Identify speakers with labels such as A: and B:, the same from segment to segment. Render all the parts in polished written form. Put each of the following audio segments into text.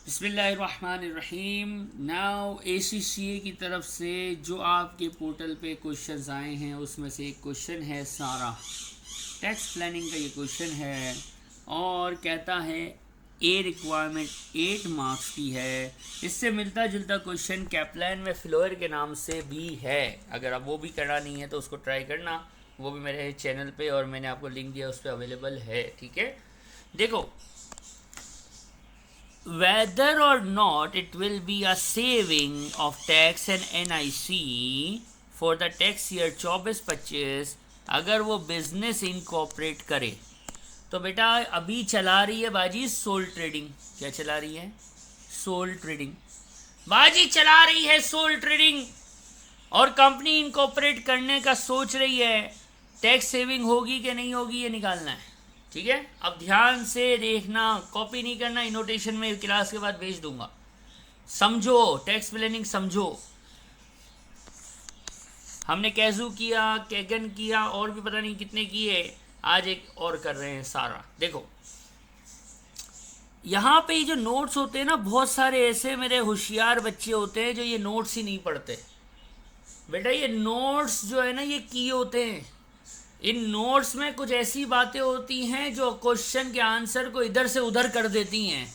A: बिस्मिल्लाहिर्रहमानिर्रहीम। Now ACCA की तरफ से जो आपके पोर्टल पे क्वेश्चंस आए हैं उसमें से एक क्वेश्चन है सारा टैक्स प्लानिंग का। ये क्वेश्चन है और कहता है ए रिक्वायरमेंट 8 मार्क्स की है। इससे मिलता जुलता क्वेश्चन कैप्लान में फ्लोर के नाम से भी है। अगर आप वो भी करना नहीं है तो उसको ट्राई करना, वो भी मेरे चैनल पे और मैंने आपको लिंक दिया उस पर अवेलेबल है। ठीक है, देखो, whether or not it will be a saving of tax and NIC for the tax year 24-25 अगर वो बिजनेस इनकॉर्पोरेट करे तो बेटा अभी चला रही है बाजी सोल ट्रेडिंग। क्या चला रही है? Sole trading. बाजी चला रही है सोल ट्रेडिंग और कंपनी इनकॉर्पोरेट करने का सोच रही है। टैक्स सेविंग होगी कि नहीं होगी ये निकालना है। ठीक है, अब ध्यान से देखना, कॉपी नहीं करना, इनोटेशन में क्लास के बाद भेज दूंगा। समझो, टैक्स प्लानिंग समझो। हमने कैजू किया, कैगन किया और भी पता नहीं कितने किए, आज एक और कर रहे हैं सारा। देखो, यहाँ पे ये जो नोट्स होते हैं ना, बहुत सारे ऐसे मेरे होशियार बच्चे होते हैं जो ये नोट्स ही नहीं पढ़ते। बेटा ये नोट्स जो है ना ये की होते हैं। इन नोट्स में कुछ ऐसी बातें होती हैं जो क्वेश्चन के आंसर को इधर से उधर कर देती हैं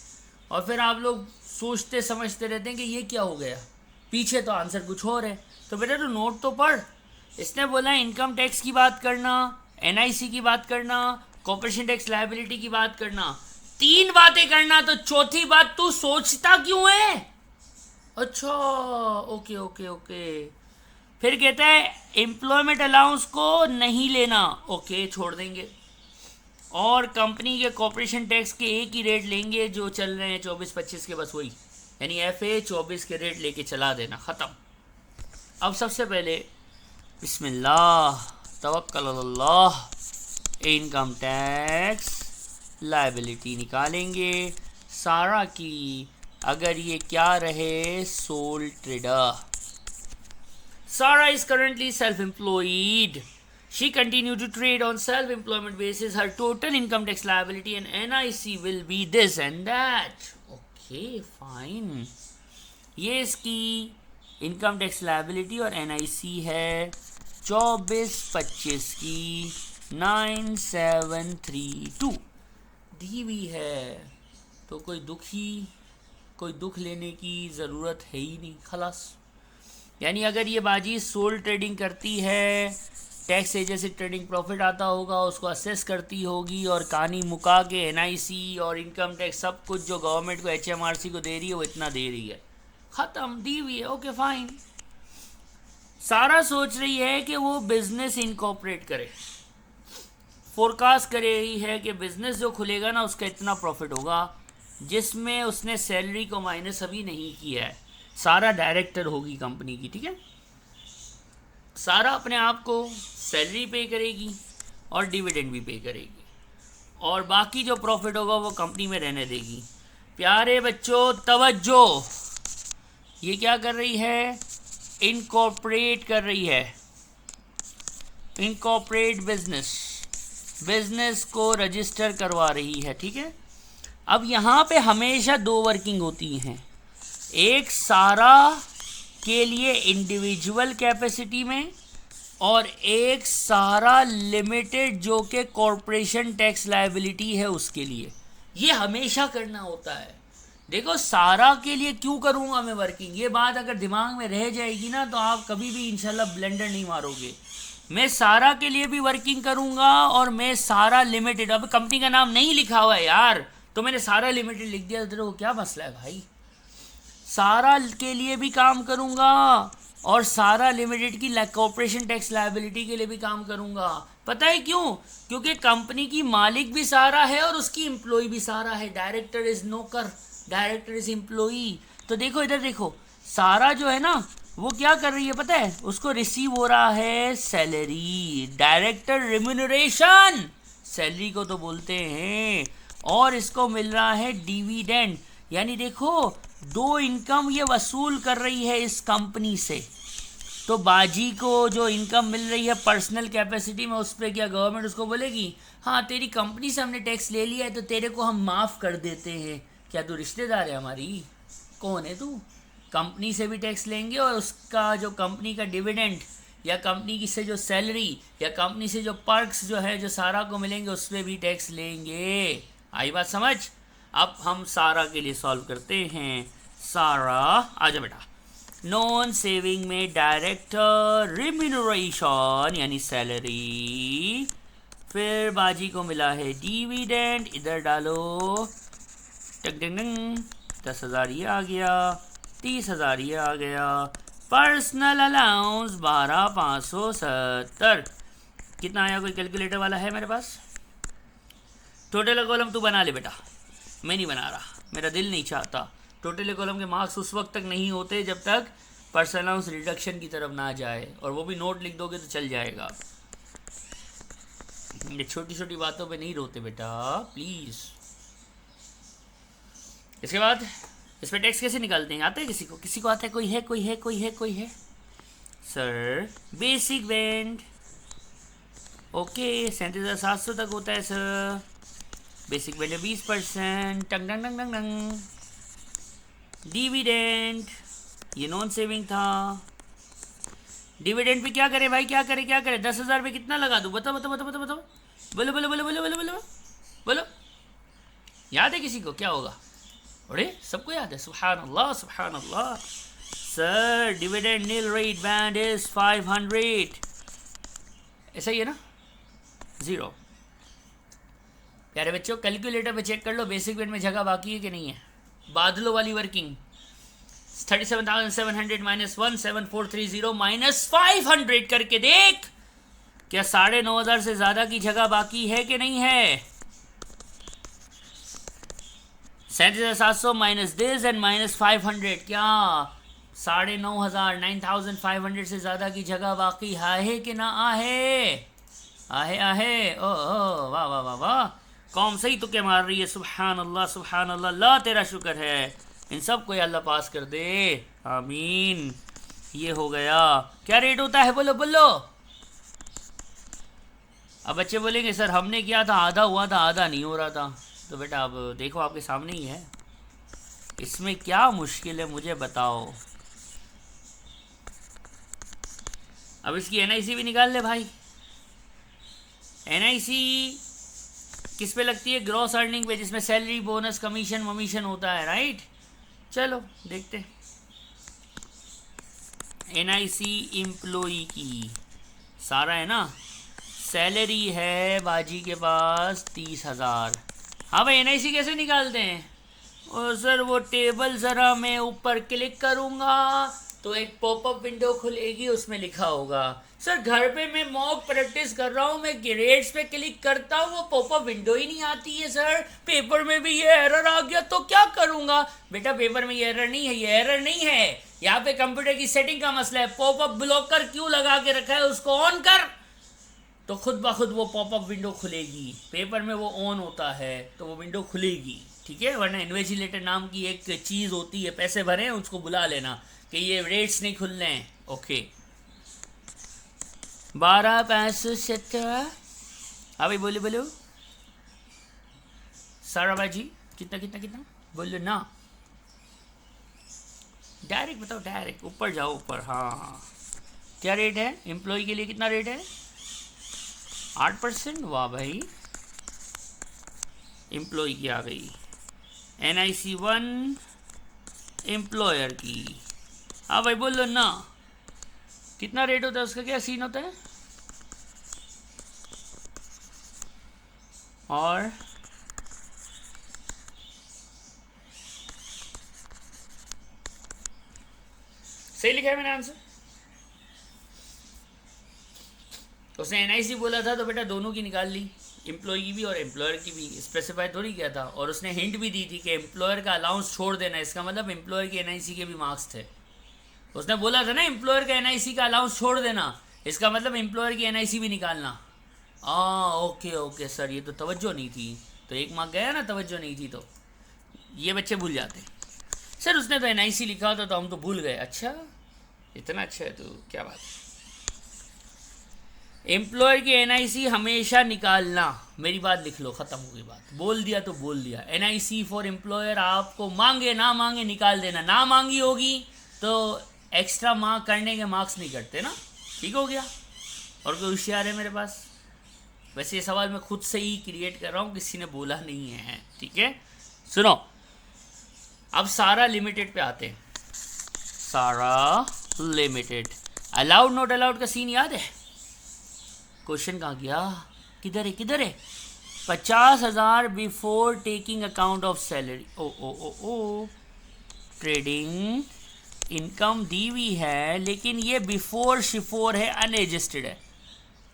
A: और फिर आप लोग सोचते समझते रहते हैं कि ये क्या हो गया, पीछे तो आंसर कुछ और है। तो बेटा तो नोट तो पढ़। इसने बोला इनकम टैक्स की बात करना, NIC की बात करना, कॉर्पोरेशन टैक्स लायबिलिटी की बात करना, 3 बातें करना। तो चौथी बात तू सोचता क्यों है? अच्छा, ओके ओके ओके। फिर कहता है एम्प्लॉयमेंट अलाउंस को नहीं लेना, ओके छोड़ देंगे। और कंपनी के कॉर्पोरेशन टैक्स के एक ही रेट लेंगे जो चल रहे हैं 24-25 के, बस वही, यानी FA 24 के रेट लेके चला देना, ख़त्म। अब सबसे पहले बिस्मिल्लाह तवक्कल अल्लाह, इनकम टैक्स लायबिलिटी निकालेंगे सारा की। अगर ये क्या रहे, soul trader. Sarah is currently self-employed. She continued to trade on self-employment basis. Her total income tax liability and NIC will be this and that. Okay, fine. ये इसकी इनकम टैक्स लायबिलिटी और NIC है 24-25 की 9732 दी हुई है। तो कोई दुख लेने की ज़रूरत है ही नहीं, खलास। यानी अगर ये बाजी सोल ट्रेडिंग करती है, टैक्स एजेंसी ट्रेडिंग प्रॉफिट आता होगा, उसको असेस करती होगी और कहानी मुका के NIC और इनकम टैक्स सब कुछ जो गवर्नमेंट को HMRC को दे रही है वो इतना दे रही है, ख़त्म, दी हुई है, ओके फाइन। सारा सोच रही है कि वो बिजनेस इनकॉर्पोरेट करे, फोरकास्ट कर रही है कि बिजनेस जो खुलेगा ना उसका इतना प्रॉफिट होगा, जिसमें उसने सैलरी को माइनस अभी नहीं किया है। सारा डायरेक्टर होगी कंपनी की, ठीक है। सारा अपने आप को सैलरी पे करेगी और डिविडेंड भी पे करेगी और बाकी जो प्रॉफिट होगा वो कंपनी में रहने देगी। प्यारे बच्चों तवज्जो, ये क्या कर रही है? इनकॉर्पोरेट कर रही है, इनकॉर्पोरेट बिजनेस को रजिस्टर करवा रही है, ठीक है। अब यहाँ पे हमेशा 2 वर्किंग होती हैं, एक सारा के लिए इंडिविजुअल कैपेसिटी में और एक सारा लिमिटेड जो कि कॉरपोरेशन टैक्स लायबिलिटी है उसके लिए। ये हमेशा करना होता है। देखो सारा के लिए क्यों करूँगा मैं वर्किंग, ये बात अगर दिमाग में रह जाएगी ना तो आप कभी भी इंशाल्लाह ब्लेंडर नहीं मारोगे। मैं सारा के लिए भी वर्किंग करूँगा और मैं सारा लिमिटेड, अब कंपनी का नाम नहीं लिखा हुआ है यार, तो मैंने सारा लिमिटेड लिख दिया, तो क्या मसला है भाई। सारा के लिए भी काम करूंगा और सारा लिमिटेड की कॉर्पोरेशन टैक्स लायबिलिटी के लिए भी काम करूंगा। पता है क्यों? क्योंकि कंपनी की मालिक भी सारा है और उसकी एम्प्लॉय भी सारा है। डायरेक्टर इज नौकर, डायरेक्टर इज एम्प्लॉई। तो देखो इधर देखो, सारा जो है ना वो क्या कर रही है पता है? उसको रिसीव हो रहा है सैलरी, डायरेक्टर रिम्यूनरेशन, सैलरी को तो बोलते हैं, और इसको मिल रहा है डिविडेंड। यानी देखो 2 इनकम ये वसूल कर रही है इस कंपनी से। तो बाजी को जो इनकम मिल रही है पर्सनल कैपेसिटी में, उस पर क्या गवर्नमेंट उसको बोलेगी हाँ तेरी कंपनी से हमने टैक्स ले लिया है तो तेरे को हम माफ़ कर देते हैं, क्या तू रिश्तेदार है हमारी? कौन है तू? कंपनी से भी टैक्स लेंगे और उसका जो कंपनी का डिविडेंड या कंपनी की से जो सैलरी या कंपनी से जो पर्क्स जो है जो सारा को मिलेंगे उस पर भी टैक्स लेंगे। आई बात समझ? अब हम सारा के लिए सॉल्व करते हैं। सारा आजा बेटा। नॉन सेविंग में डायरेक्ट रिम्यूनरेशन यानी सैलरी, फिर बाजी को मिला है डिविडेंड, इधर डालो टक टक टक, 10,000 ये आ गया, 30,000 ये आ गया, पर्सनल अलाउंस 12,570 कितना आया? कोई कैलकुलेटर वाला है मेरे पास? टोटल कॉलम तू बना ले बेटा, मैं नहीं बना रहा, मेरा दिल नहीं चाहता। टोटल कॉलम के मार्क्स उस वक्त तक नहीं होते जब तक पर्सनल अलाउंस रिडक्शन की तरफ ना जाए, और वो भी नोट लिख दोगे तो चल जाएगा। ये छोटी छोटी बातों पे नहीं रोते बेटा प्लीज़। इसके बाद इस पर टैक्स कैसे निकालते हैं? आता है किसी को? किसी को आता है? कोई है कोई है कोई है कोई है? सर बेसिक वेंट ओके 37,700 तक होता है सर। Basic went 20%। टंग टंग टंग टंग टंग। डिविडेंड ये नॉन सेविंग था। डिविडेंड पे क्या करे भाई? क्या करे क्या करे? 10,000 पे कितना लगा दूँ? बताओ बताओ बताओ बताओ बताओ। बोलो बोलो बोलो बोलो बोलो बोलो बोलो। याद है किसी को? क्या होगा? अरे सबको याद है। सुभान अल्लाह सुभान अल्लाह। Sir dividend nil rate band is 500। ऐसा ही है ना? 0। प्यारे बच्चों कैलकुलेटर पे चेक कर लो बेसिक वेट में जगह बाकी है कि नहीं है। बादलों वाली वर्किंग 37,700 माइनस 17430 माइनस 500 करके देख क्या 9,500 से ज़्यादा की जगह बाकी है कि नहीं है? 37,700 माइनस दिस एंड माइनस 500 क्या 9,500 9,500 से ज़्यादा की जगह बाकी है कि ना आहे? आहे आहे। ओ वाह वाह वाह वाह। कौम सही तुक्के मार रही है। सुभान अल्लाह सुभान अल्लाह। अल्लाह तेरा शुक्र है। इन सब को अल्लाह पास कर दे आमीन। ये हो गया। क्या रेट होता है? बोलो बोलो। अब बच्चे बोलेंगे सर हमने किया था आधा हुआ था आधा नहीं हो रहा था। तो बेटा अब देखो आपके सामने ही है, इसमें क्या मुश्किल है मुझे बताओ। अब इसकी एनआईसी भी निकाल ले भाई। एनआईसी किस पे लगती है? ग्रॉस अर्निंग पे, जिसमें सैलरी बोनस कमीशन वमीशन होता है, राइट। चलो देखते। एनआईसी एम्प्लॉई की सारा है ना। सैलरी है बाजी के पास 30,000। हाँ भाई एनआईसी कैसे निकालते हैं? और सर वो टेबल ज़रा मैं ऊपर क्लिक करूँगा तो एक पॉपअप विंडो खुलेगी, उसमें लिखा होगा। सर घर पे मैं मॉक प्रैक्टिस कर रहा हूँ, मैं ग्रेड्स पे क्लिक करता हूँ वो पॉपअप विंडो ही नहीं आती है। सर पेपर में भी ये एरर आ गया तो क्या करूँगा? बेटा पेपर में ये एरर नहीं है, ये एरर नहीं है, यहाँ पे कंप्यूटर की सेटिंग का मसला है। पॉपअप ब्लॉकर क्यों लगा के रखा है, उसको ऑन कर तो खुद ब खुद वो पॉपअप विंडो खुलेगी। पेपर में वो ऑन होता है तो वो विंडो खुलेगी, ठीक है। वरना इन्वेजिलेटर नाम की एक चीज़ होती है, पैसे भरें उसको बुला लेना कि ये रेट्स नहीं खुलने हैं। ओके 12 65 17। हाँ भाई बोलो बोलो। सारा भाजी कितना कितना कितना बोलो ना, डायरेक्ट बताओ, डायरेक्ट ऊपर जाओ ऊपर। हाँ क्या रेट है एम्प्लॉय के लिए? कितना रेट है? 8%। वाह भाई एम्प्लॉय की आ गई। NIC 1 एम्प्लॉयर की। हाँ भाई बोलो ना कितना रेट होता है उसका? क्या सीन होता है? और सही लिखा है मैंने आंसर। उसने NIC बोला था तो बेटा दोनों की निकाल ली, एम्प्लॉय की भी और एम्प्लॉयर की भी। स्पेसिफाई थोड़ी किया था। और उसने हिंट भी दी थी कि एम्प्लॉयर का अलाउंस छोड़ देना, इसका मतलब एम्प्लॉयर के NIC के भी मार्क्स थे। उसने बोला था ना एम्प्लॉयर का NIC का अलाउंस छोड़ देना, इसका मतलब एम्प्लॉयर की NIC भी निकालना। ओके ओके सर ये तो तवज्जो नहीं थी। तो 1 मार्क गया ना, तवज्जो नहीं थी तो। ये बच्चे भूल जाते सर उसने तो NIC लिखा था तो हम तो भूल गए। अच्छा इतना अच्छा है तो क्या बात। एम्प्लॉयर की एनआईसी हमेशा निकालना, मेरी बात लिख लो, खत्म हो गई बात, बोल दिया तो बोल दिया। एनआईसी फॉर एम्प्लॉयर आपको मांगे ना मांगे निकाल देना, ना मांगी होगी तो एक्स्ट्रा मार्क करने के मार्क्स नहीं कटते ना, ठीक हो गया। और कोई होशियार है मेरे पास? वैसे ये सवाल मैं खुद से ही क्रिएट कर रहा हूँ, किसी ने बोला नहीं है, ठीक है। सुनो, अब सारा लिमिटेड पे आते हैं। सारा लिमिटेड, अलाउड नॉट अलाउड का सीन याद है? क्वेश्चन कहाँ गया, किधर है किधर है? 50,000 before taking account of salary. ओ ओ ओ ओ, ट्रेडिंग इनकम दी हुई है, लेकिन ये बिफोर शिफोर है, अनएडजस्टेड है।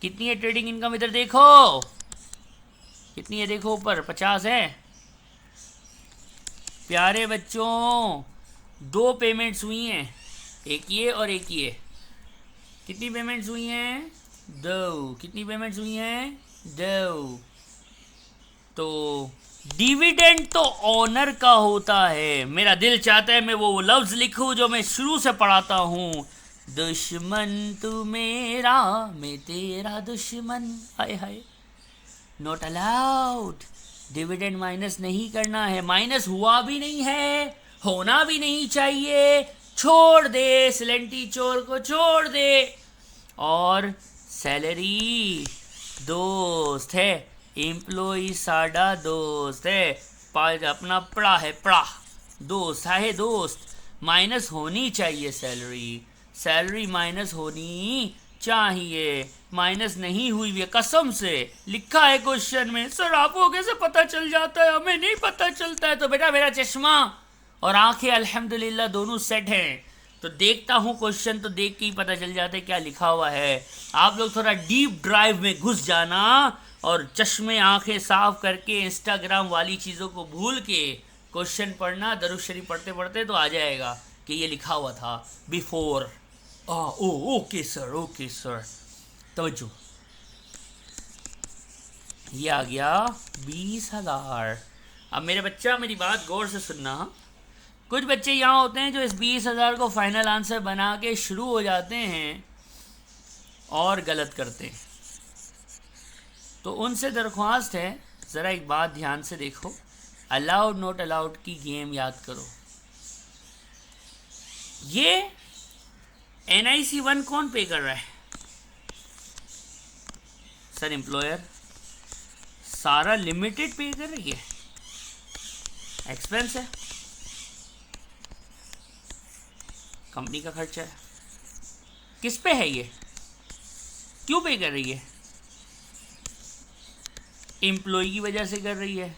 A: कितनी है ट्रेडिंग इनकम? इधर देखो कितनी है, देखो ऊपर 50 है। प्यारे बच्चों, 2 पेमेंट्स हुई हैं, एक ये और एक ये। कितनी पेमेंट्स हुई हैं? 2। कितनी पेमेंट्स हुई हैं? 2। तो डिविडेंड तो ऑनर का होता है। मेरा दिल चाहता है मैं वो लफ्ज लिखूं जो मैं शुरू से पढ़ाता हूँ, दुश्मन तू मेरा मैं तेरा दुश्मन, हाय हाय। नॉट अलाउड, डिविडेंड माइनस नहीं करना है, माइनस हुआ भी नहीं है, होना भी नहीं चाहिए, छोड़ दे, सिलेंटी चोर को छोड़ दे। और सैलरी दोस्त है, एम्प्लॉई साडा दोस्त है, अपना पड़ा है, पड़ा दोस्त है दोस्त, माइनस होनी चाहिए सैलरी, सैलरी माइनस होनी चाहिए, माइनस नहीं हुई है, कसम से लिखा है क्वेश्चन में। सर आपको कैसे पता चल जाता है? हमें नहीं पता चलता है। तो बेटा मेरा चश्मा और आंखें अल्हम्दुलिल्लाह दोनों सेट हैं, तो देखता हूँ क्वेश्चन, तो देख के ही पता चल जाता है क्या लिखा हुआ है। आप लोग थोड़ा डीप ड्राइव में घुस जाना और चश्मे आंखें साफ करके इंस्टाग्राम वाली चीज़ों को भूल के क्वेश्चन पढ़ना, दरूद शरीफ पढ़ते पढ़ते तो आ जाएगा कि ये लिखा हुआ था बिफोर। ओके सर, तवज्जो, ये आ गया 20,000। अब मेरे बच्चा मेरी बात गौर से सुनना, कुछ बच्चे यहाँ होते हैं जो इस 20,000 को फाइनल आंसर बना के शुरू हो जाते हैं और गलत करते हैं। तो उनसे दरख्वास्त है ज़रा एक बात ध्यान से देखो, अलाउड नॉट अलाउड की गेम याद करो। ये NIC 1 कौन पे कर रहा है? Sir employer. सारा लिमिटेड पे कर रही है, एक्सपेंस है, कंपनी का खर्चा है। किस पे है ये? क्यों पे कर रही है? एम्प्लॉय की वजह से कर रही है।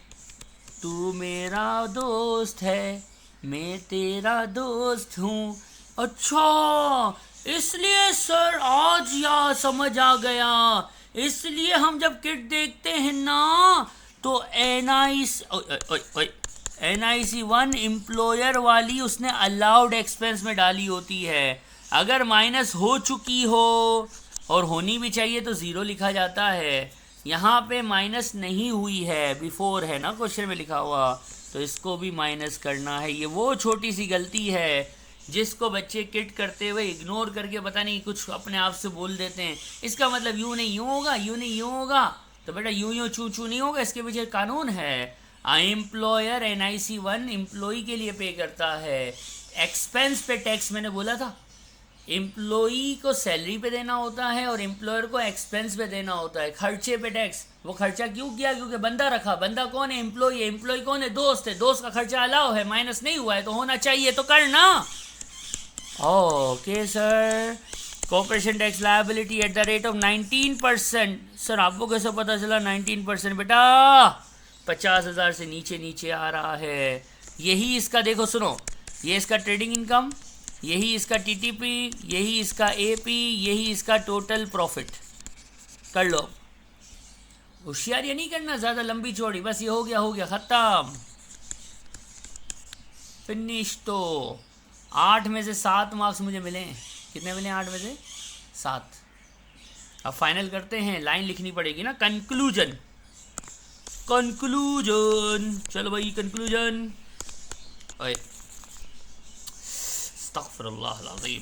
A: तू मेरा दोस्त है, मैं तेरा दोस्त हूँ। अच्छा, इसलिए सर आज यार समझ आ गया। इसलिए हम जब किट देखते हैं ना तो NIC 1 एम्प्लॉयर वाली उसने अलाउड एक्सपेंस में डाली होती है। अगर माइनस हो चुकी हो और होनी भी चाहिए तो ज़ीरो लिखा जाता है। यहाँ पे माइनस नहीं हुई है, बिफोर है ना क्वेश्चन में लिखा हुआ, तो इसको भी माइनस करना है। ये वो छोटी सी गलती है जिसको बच्चे किट करते हुए इग्नोर करके पता नहीं कुछ अपने आप से बोल देते हैं। इसका मतलब यूँ नहीं यूँ होगा, यूँ नहीं यूँ होगा, तो बेटा यूँ यूँ चू चू नहीं होगा। इसके पीछे कानून है। एम्प्लॉयर NIC 1 एम्प्लॉई के लिए पे करता है। एक्सपेंस पे टैक्स मैंने बोला था, एम्प्लॉई को सैलरी पे देना होता है और एम्प्लॉयर को एक्सपेंस पे देना होता है। खर्चे पे टैक्स, वो खर्चा क्यों किया? क्योंकि बंदा रखा। बंदा कौन है? एम्प्लॉई है। एम्प्लॉई कौन है? दोस्त है। दोस्त का खर्चा अलाउ है, माइनस नहीं हुआ है तो होना चाहिए, तो करना। Okay sir, corporation tax liability at the rate of 19%। Sir आपको कैसे पता चला 19%? बेटा 50,000 से नीचे नीचे आ रहा है। यही इसका देखो, सुनो, ये इसका ट्रेडिंग इनकम, यही इसका TTP, यही इसका AP, यही इसका टोटल प्रॉफिट। कर लो, होशियार ये नहीं करना ज़्यादा लंबी चौड़ी, बस ये हो गया ख़त्म, फिनिश। तो 8 में से 7 मार्क्स मुझे मिले। कितने मिले? 8 में से 7। अब फाइनल करते हैं, लाइन लिखनी पड़ेगी ना, कंक्लूजन। चलो भाई कंक्लूजन। अस्तगफिरुल्लाह अज़ीम।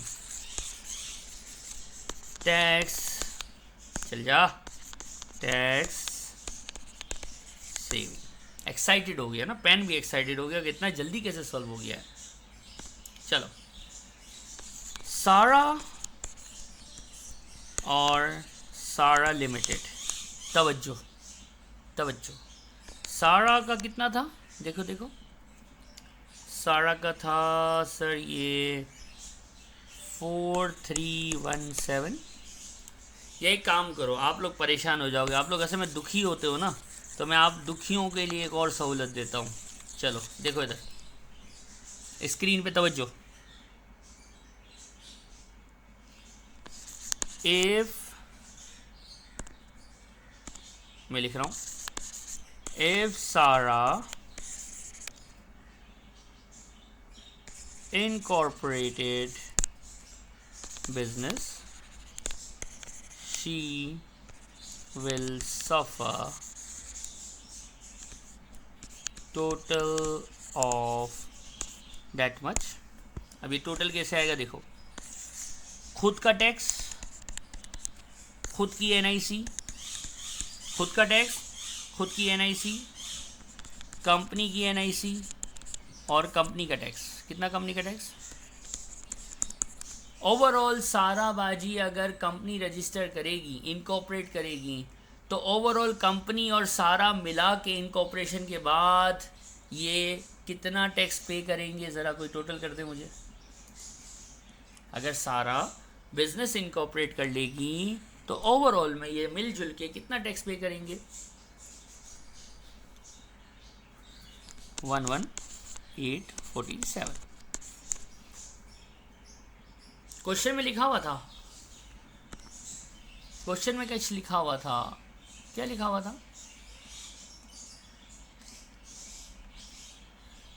A: टैक्स चल जा, टैक्स सेविंग। एक्साइटेड हो गया ना, पेन भी एक्साइटेड हो गया कि इतना जल्दी कैसे सॉल्व हो गया है। चलो, सारा और सारा लिमिटेड, तवज्जो तवज्जो, सारा का कितना था, देखो देखो, सारा का था सर ये 4317। यही काम करो, आप लोग परेशान हो जाओगे, आप लोग ऐसे में दुखी होते हो ना, तो मैं आप दुखियों के लिए एक और सहूलत देता हूँ। चलो देखो इधर स्क्रीन पे तवज्जो, इफ, मैं लिख रहा हूँ, इफ सारा incorporated business, she will suffer total of that much। अब ये टोटल कैसे आएगा देखो, खुद का टैक्स, खुद की एनआईसी, खुद का टैक्स, खुद की एनआईसी, कंपनी की एनआईसी और कंपनी का टैक्स। कितना कंपनी का टैक्स? ओवरऑल सारा बाजी अगर कंपनी रजिस्टर करेगी, इनकॉर्पोरेट करेगी, तो ओवरऑल कंपनी और सारा मिला के इनकॉर्पोरेशन के बाद ये कितना टैक्स पे करेंगे, ज़रा कोई टोटल कर दे मुझे। अगर सारा बिजनेस इनकॉर्पोरेट कर लेगी तो ओवरऑल में ये मिलजुल के कितना टैक्स पे करेंगे? 11847। क्वेश्चन में लिखा हुआ था, क्वेश्चन में कुछ लिखा हुआ था, क्या लिखा हुआ था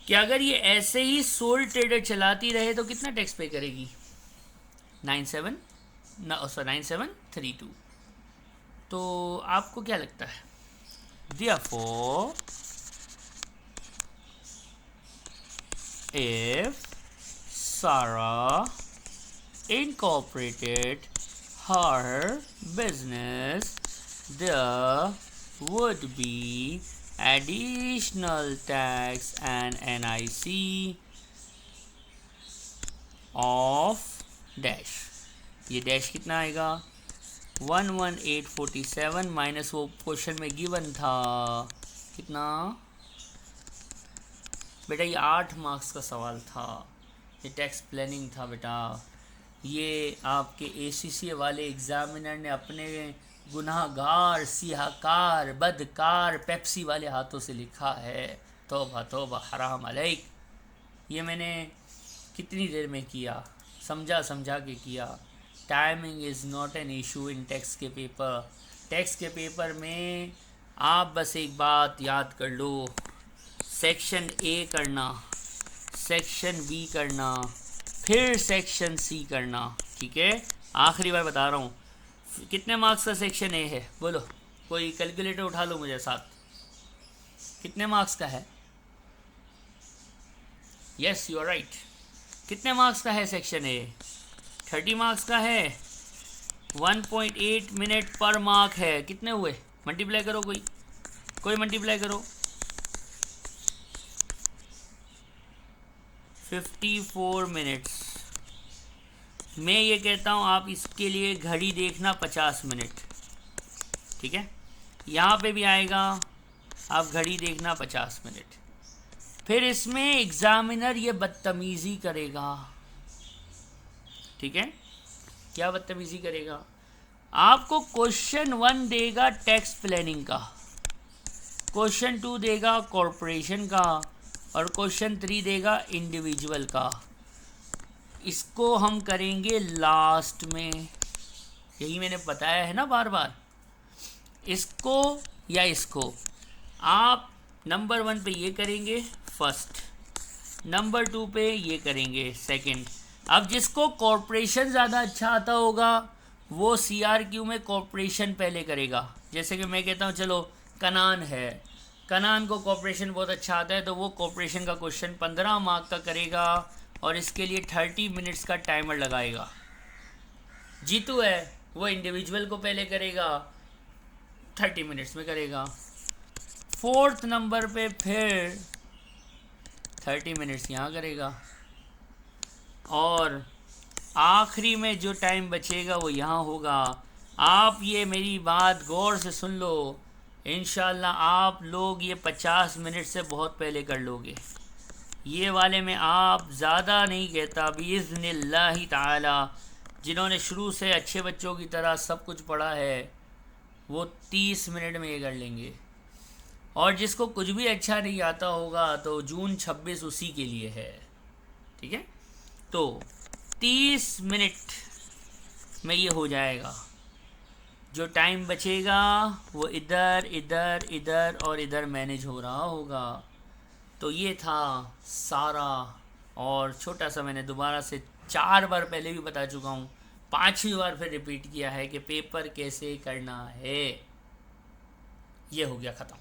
A: कि अगर ये ऐसे ही सोल ट्रेडर चलाती रहे तो कितना टैक्स पे करेगी? 9732। तो आपको क्या लगता है? Therefore, if Sarah incorporated her business, there would be additional tax and NIC of dash. ये डैश कितना आएगा? 11847 माइनस वो क्वेश्चन में गिवन था कितना बेटा, ये 8 मार्क्स का सवाल था, ये टैक्स प्लानिंग था बेटा। ये आपके ACCA वाले एग्जामिनर ने अपने गुनाहगार, सियाहकार, बदकार पेप्सी वाले हाथों से लिखा है। तौबा तौबा हराम अलैक। ये मैंने कितनी देर में किया, समझा समझा के किया। Timing is not an issue in tax के पेपर। टैक्स के पेपर में आप बस एक बात याद कर लो, सेक्शन A करना, सेक्शन B करना, फिर सेक्शन C करना, ठीक है। आखिरी बार बता रहा हूँ, कितने मार्क्स का सेक्शन A है? बोलो, कोई कैलकुलेटर उठा लो मुझे साथ, कितने मार्क्स का है? Yes you are right. कितने मार्क्स का है सेक्शन A? 30 मार्क्स का है। 1.8 मिनट पर मार्क है। कितने हुए? मल्टीप्लाई करो, कोई मल्टीप्लाई करो। 54 मिनट्स। मैं ये कहता हूँ आप इसके लिए घड़ी देखना 50 मिनट, ठीक है। यहाँ पे भी आएगा, आप घड़ी देखना 50 मिनट। फिर इसमें एग्जामिनर ये बदतमीज़ी करेगा, ठीक है। क्या बदतमीज़ी करेगा? आपको क्वेश्चन 1 देगा टैक्स प्लानिंग का, क्वेश्चन 2 देगा कॉरपोरेशन का, और क्वेश्चन 3 देगा इंडिविजुअल का। इसको हम करेंगे लास्ट में, यही मैंने बताया है ना बार बार। इसको या इसको आप नंबर 1 पे ये करेंगे फर्स्ट, नंबर 2 पे ये करेंगे सेकंड। अब जिसको कॉरपोरेशन ज़्यादा अच्छा आता होगा वो CRQ में कॉरपोरेशन पहले करेगा। जैसे कि मैं कहता हूँ चलो कनान है, कनान को कॉरपोरेशन बहुत अच्छा आता है, तो वो कॉरपोरेशन का क्वेश्चन 15 मार्क का करेगा और इसके लिए 30 मिनट्स का टाइमर लगाएगा। जीतू है वो इंडिविजुअल को पहले करेगा, 30 मिनट्स में करेगा। 4th नंबर पे फिर 30 मिनट्स यहाँ करेगा, और आखिरी में जो टाइम बचेगा वो यहाँ होगा। आप ये मेरी बात गौर से सुन लो, इंशाल्लाह आप लोग ये 50 मिनट से बहुत पहले कर लोगे। ये वाले में आप ज़्यादा नहीं कहता, बिइज़्निल्लाहि ताला जिन्होंने शुरू से अच्छे बच्चों की तरह सब कुछ पढ़ा है वो 30 मिनट में ये कर लेंगे। और जिसको कुछ भी अच्छा नहीं आता होगा तो जून 26 उसी के लिए है, ठीक है। तो 30 मिनट में ये हो जाएगा। जो टाइम बचेगा वो इधर इधर इधर और इधर मैनेज हो रहा होगा। तो ये था सारा, और छोटा सा मैंने दोबारा से 4 बार पहले भी बता चुका हूँ, 5वीं बार फिर रिपीट किया है कि पेपर कैसे करना है। ये हो गया ख़त्म।